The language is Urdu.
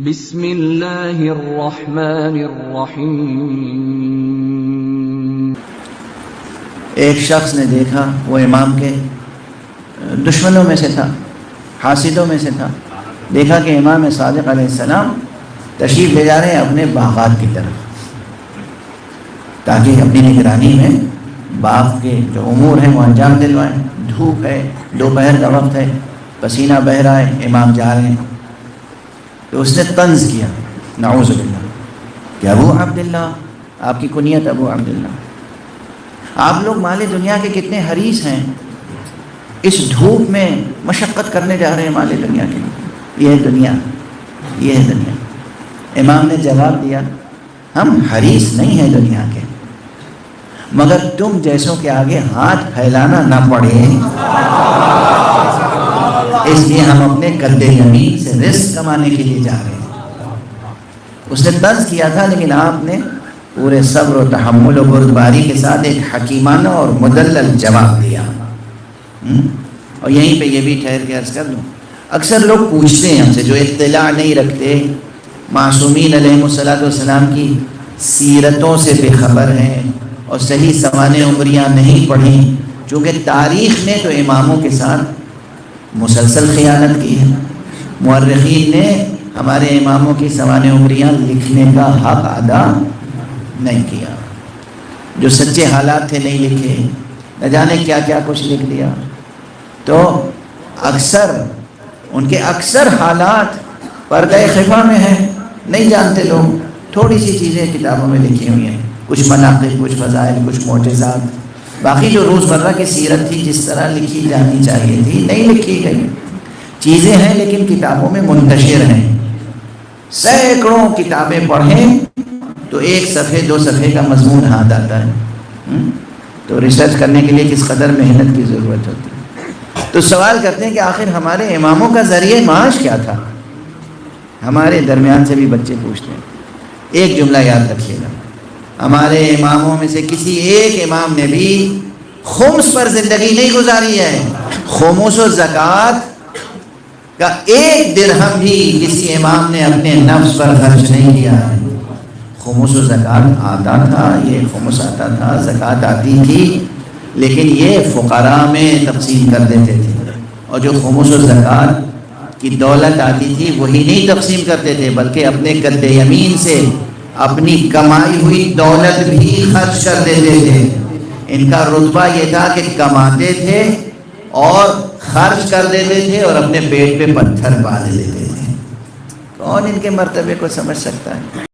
بسم اللہ الرحمن الرحیم۔ ایک شخص نے دیکھا، وہ امام کے دشمنوں میں سے تھا، حاسدوں میں سے تھا، دیکھا کہ امام صادق علیہ السلام تشریف لے جا رہے ہیں اپنے باغات کی طرف، تاکہ اپنی نگرانی میں باغ کے جو امور ہیں وہ انجام دلوائیں۔ دھوپ ہے، دوپہر کا وقت ہے، پسینہ بہہ رہا ہے، امام جا رہے ہیں، تو اس نے طنز کیا، نعوذ باللہ، کہ ابو عبداللہ، آپ کی کنیت ابو عبداللہ، آپ لوگ مال دنیا کے کتنے حریص ہیں، اس دھوپ میں مشقت کرنے جا رہے ہیں مال دنیا کے لیے، یہ ہے دنیا، یہ ہے دنیا۔ امام نے جواب دیا، ہم حریص نہیں ہیں دنیا کے، مگر تم جیسوں کے آگے ہاتھ پھیلانا نہ پڑے، اس لیے ہم اپنے قد یمین سے رزق کمانے کے لیے جا رہے ہیں۔ اس نے طنز کیا تھا، لیکن آپ نے پورے صبر و تحمل و بردباری کے ساتھ ایک حکیمانہ اور مدلل جواب دیا۔ اور یہیں پہ یہ بھی ٹھہر کے عرض کر دوں، اکثر لوگ پوچھتے ہیں ہم سے، جو اطلاع نہیں رکھتے، معصومین علیہ السلام کی سیرتوں سے بے خبر ہیں اور صحیح سوانح عمریاں نہیں پڑھیں، چونکہ تاریخ نے تو اماموں کے ساتھ مسلسل خیانت کی ہے، مورخین نے ہمارے اماموں کی سوانح عمریاں لکھنے کا حق ادا نہیں کیا، جو سچے حالات تھے نہیں لکھے، نہ جانے کیا کیا کچھ لکھ دیا، تو اکثر ان کے اکثر حالات پردہ خفا میں ہیں، نہیں جانتے لوگ، تھوڑی سی چیزیں کتابوں میں لکھی ہوئی ہیں، کچھ مناقب، کچھ فضائل، کچھ معجزات، باقی جو روزمرہ کی سیرت تھی جس طرح لکھی جانی چاہیے تھی نہیں لکھی گئی چیزیں ہیں، لیکن کتابوں میں منتشر ہیں۔ سینکڑوں کتابیں پڑھیں تو ایک صفحے دو صفحے کا مضمون ہاتھ آتا ہے، تو ریسرچ کرنے کے لیے کس قدر محنت کی ضرورت ہوتی ہے۔ تو سوال کرتے ہیں کہ آخر ہمارے اماموں کا ذریعہ معاش کیا تھا؟ ہمارے درمیان سے بھی بچے پوچھتے ہیں، ایک جملہ یاد رکھیے گا، ہمارے اماموں میں سے کسی ایک امام نے بھی خمس پر زندگی نہیں گزاری ہے، خمس و زکوٰۃ کا ایک درہم بھی کسی امام نے اپنے نفس پر خرچ نہیں کیا ہے۔ خمس و زکوٰۃ آتا تھا، یہ خمس آتا تھا، زکوٰۃ آتی تھی، لیکن یہ فقراء میں تقسیم کر دیتے تھے، اور جو خمس و زکوٰۃ کی دولت آتی تھی وہی نہیں تقسیم کرتے تھے، بلکہ اپنے قد یمین سے اپنی کمائی ہوئی دولت بھی خرچ کر دیتے تھے۔ ان کا رتبہ یہ تھا کہ کماتے تھے اور خرچ کر دیتے تھے اور اپنے پیٹ پہ پتھر باندھ لیتے تھے۔ کون ان کے مرتبے کو سمجھ سکتا ہے؟